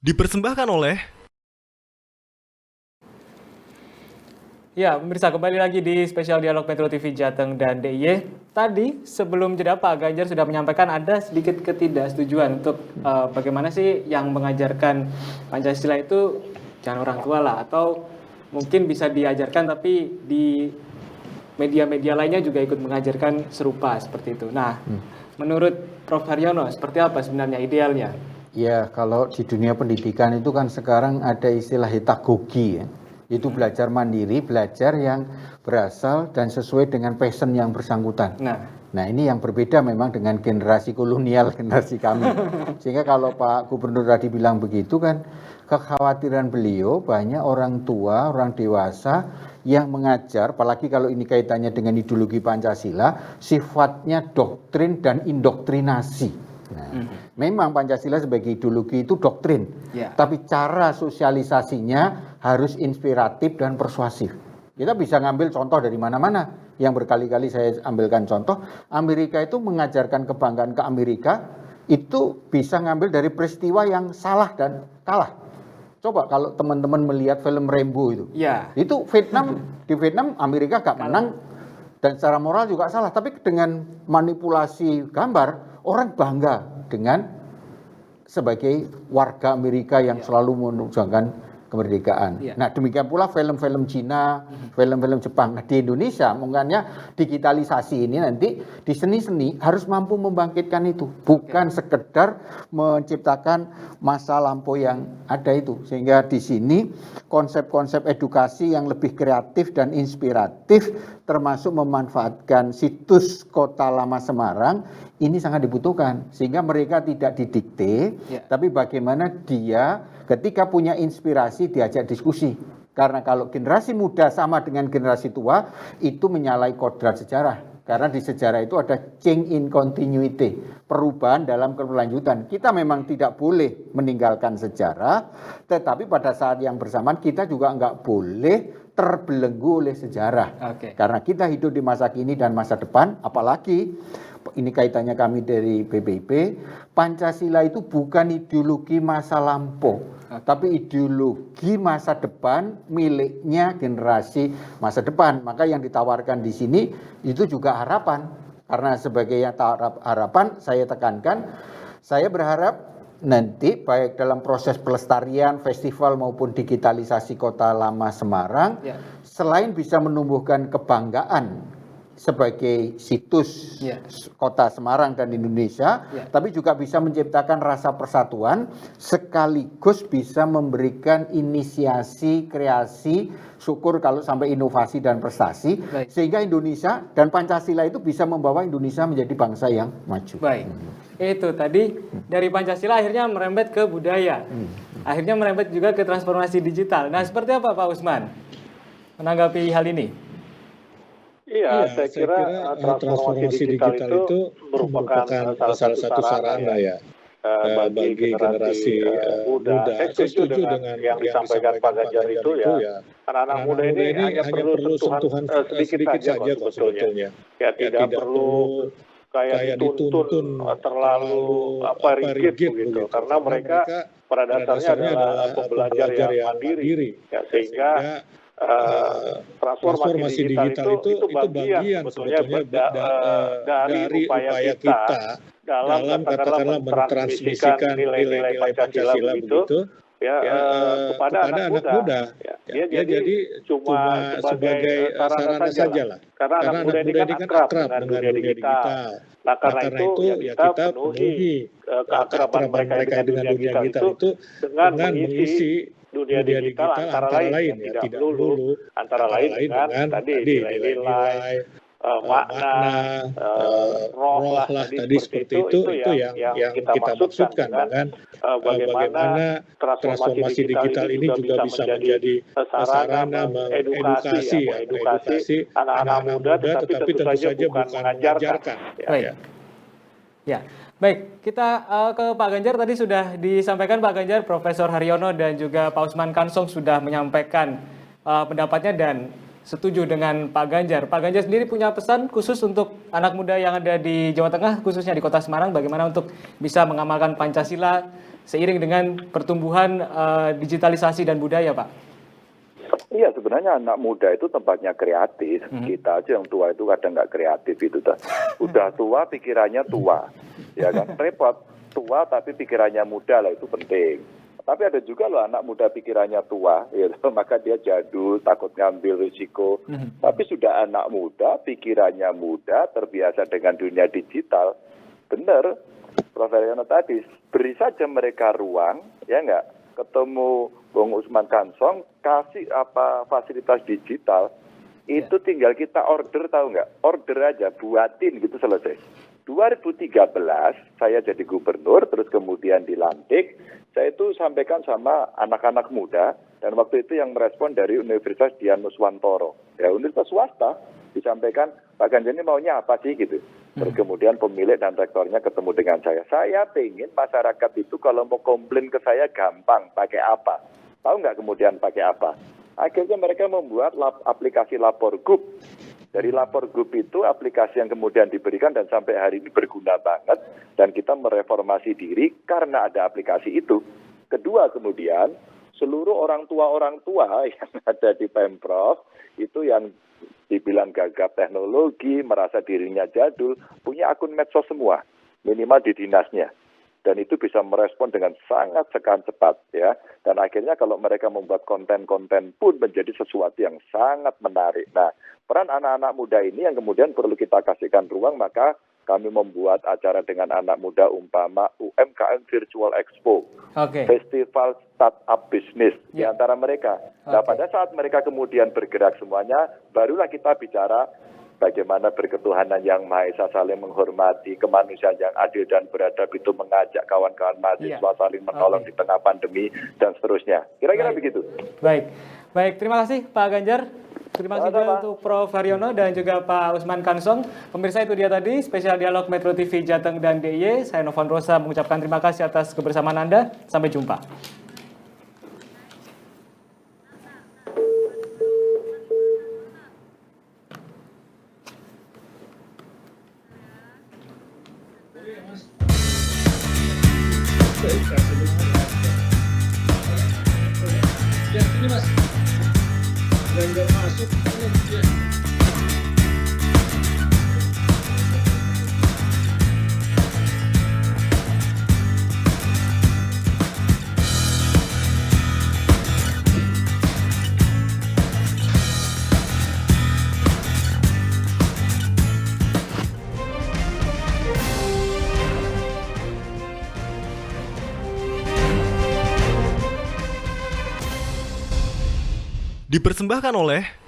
Dipersembahkan oleh Ya, pemirsa, kembali lagi di spesial dialog Metro TV Jateng dan DIY. Tadi sebelum jeda Pak Ganjar sudah menyampaikan ada sedikit ketidaksetujuan untuk bagaimana sih yang mengajarkan Pancasila itu jangan orang tua lah, atau mungkin bisa diajarkan tapi di media-media lainnya juga ikut mengajarkan serupa seperti itu. Nah, menurut Prof. Haryono seperti apa sebenarnya idealnya? Ya, kalau di dunia pendidikan itu kan sekarang ada istilah hitagogi ya. Itu belajar mandiri, belajar yang berasal dan sesuai dengan passion yang bersangkutan. Nah, ini yang berbeda memang dengan generasi kolonial, generasi kami. Sehingga kalau Pak Gubernur tadi bilang begitu kan, kekhawatiran beliau banyak orang tua, orang dewasa yang mengajar, apalagi kalau ini kaitannya dengan ideologi Pancasila, sifatnya doktrin dan indoktrinasi. Nah, memang Pancasila sebagai ideologi itu doktrin, tapi cara sosialisasinya harus inspiratif dan persuasif. Kita bisa ngambil contoh dari mana-mana, yang berkali-kali saya ambilkan contoh. Amerika itu mengajarkan kebanggaan ke Amerika, itu bisa ngambil dari peristiwa yang salah dan kalah. Coba kalau teman-teman melihat film Rambo itu Vietnam, di Vietnam Amerika gak menang, dan secara moral juga salah, tapi dengan manipulasi gambar, orang bangga dengan sebagai warga Amerika yang selalu menunjukkan kemerdekaan. Nah, demikian pula film-film Cina, film-film Jepang. Nah, di Indonesia, makanya digitalisasi ini nanti di seni-seni harus mampu membangkitkan itu, bukan sekedar menciptakan masa lampau yang ada itu. Sehingga di sini konsep-konsep edukasi yang lebih kreatif dan inspiratif, termasuk memanfaatkan situs Kota Lama Semarang, ini sangat dibutuhkan. Sehingga mereka tidak didikte, tapi bagaimana dia ketika punya inspirasi diajak diskusi. Karena kalau generasi muda sama dengan generasi tua, itu menyalahi kodrat sejarah. Karena di sejarah itu ada change in continuity, perubahan dalam keberlanjutan. Kita memang tidak boleh meninggalkan sejarah, tetapi pada saat yang bersamaan kita juga nggak boleh terbelenggu oleh sejarah. Karena kita hidup di masa kini dan masa depan, apalagi ini kaitannya kami dari BPIP, Pancasila itu bukan ideologi masa lampau, tapi ideologi masa depan miliknya generasi masa depan. Maka yang ditawarkan di sini itu juga harapan. Karena sebagai harapan saya tekankan, saya berharap nanti baik dalam proses pelestarian festival maupun digitalisasi Kota Lama Semarang, selain bisa menumbuhkan kebanggaan sebagai situs Kota Semarang dan Indonesia, tapi juga bisa menciptakan rasa persatuan, sekaligus bisa memberikan inisiasi, kreasi, syukur kalau sampai inovasi dan prestasi, sehingga Indonesia dan Pancasila itu bisa membawa Indonesia menjadi bangsa yang maju. Itu tadi dari Pancasila akhirnya merembet ke budaya, akhirnya merembet juga ke transformasi digital. Nah, seperti apa Pak Usman menanggapi hal ini? Iya, saya kira transformasi digital itu merupakan salah satu sarana ya bagi generasi muda. Saya setuju dengan yang disampaikan Pak Ganjar itu ya. Anak-anak muda ini hanya perlu sentuhan sedikit saja kok sebetulnya. Ya tidak perlu kayak dituntun terlalu rigid begitu. Karena mereka pada dasarnya adalah pembelajar yang mandiri. Ya, sehingga transformasi digital itu bagian sebetulnya dari upaya kita dalam katakanlah mentransmisikan nilai-nilai Pancasila begitu kepada anak muda. Dia jadi cuma sebagai sarana saja lah. Karena anak muda ini kan akrab dengan dunia digital. Nah, karena itu ya kita penuhi keakraban mereka dengan dunia digital itu dengan mengisi dunia digital antara lain ya, tidak melulu antara lain dengan tadi nilai-nilai makna roh lah tadi seperti itu yang kita maksudkan dengan bagaimana transformasi digital ini juga bisa menjadi sarana mengedukasi anak-anak muda, tetapi tentu saja bukan mengajarkan. Baik, kita ke Pak Ganjar. Tadi sudah disampaikan Pak Ganjar, Profesor Haryono dan juga Pak Usman Kansong sudah menyampaikan pendapatnya, dan setuju dengan Pak Ganjar. Pak Ganjar sendiri punya pesan khusus untuk anak muda yang ada di Jawa Tengah, khususnya di Kota Semarang, bagaimana untuk bisa mengamalkan Pancasila seiring dengan pertumbuhan digitalisasi dan budaya, Pak? Iya, sebenarnya anak muda itu tempatnya kreatif. Kita aja yang tua itu kadang nggak kreatif itu. Udah tua, pikirannya tua. Ya kan, repot. Tua tapi pikirannya muda lah, itu penting. Tapi ada juga loh anak muda pikirannya tua, gitu. Maka dia jadul, takut ngambil risiko. Tapi sudah anak muda, pikirannya muda, terbiasa dengan dunia digital. Benar, Prof. Haryono tadi, beri saja mereka ruang, ya enggak? Ketemu Bung Usman Kansong, kasih apa fasilitas digital, itu tinggal kita order, tahu nggak? Order aja, buatin gitu, selesai. 2013 saya jadi gubernur, terus kemudian dilantik. Saya itu sampaikan sama anak-anak muda, dan waktu itu yang merespon dari Universitas Dian Nuswantoro. Ya, universitas swasta, disampaikan, Pak Ganjar ini maunya apa sih gitu. Terus kemudian pemilik dan rektornya ketemu dengan saya. Saya pengen masyarakat itu kalau mau komplain ke saya gampang, pakai apa? Tahu nggak kemudian pakai apa? Akhirnya mereka membuat aplikasi Lapor Gub. Dari Lapor Gub itu aplikasi yang kemudian diberikan dan sampai hari ini berguna banget. Dan kita mereformasi diri karena ada aplikasi itu. Kedua kemudian, seluruh orang tua yang ada di Pemprov, itu yang dibilang gagap teknologi, merasa dirinya jadul, punya akun medsos semua, minimal di dinasnya. Dan itu bisa merespon dengan sangat cepat ya. Dan akhirnya kalau mereka membuat konten-konten pun menjadi sesuatu yang sangat menarik. Nah, peran anak-anak muda ini yang kemudian perlu kita kasihkan ruang, maka kami membuat acara dengan anak muda umpama UMKM Virtual Expo, Festival Startup Business di antara mereka. Nah, pada saat mereka kemudian bergerak semuanya, barulah kita bicara bagaimana berketuhanan yang Maha Esa saling menghormati, kemanusiaan yang adil dan beradab itu mengajak kawan-kawan mahasiswa saling menolong di tengah pandemi, dan seterusnya. Kira-kira begitu. Baik, terima kasih Pak Ganjar. Terima kasih juga untuk Prof. Haryono dan juga Pak Usman Kansong. Pemirsa, itu dia tadi spesial dialog Metro TV Jateng dan DIY. Saya Novan Rosa mengucapkan terima kasih atas kebersamaan Anda. Sampai jumpa. Ya, ini Mas. Nggak masuk. Dipersembahkan oleh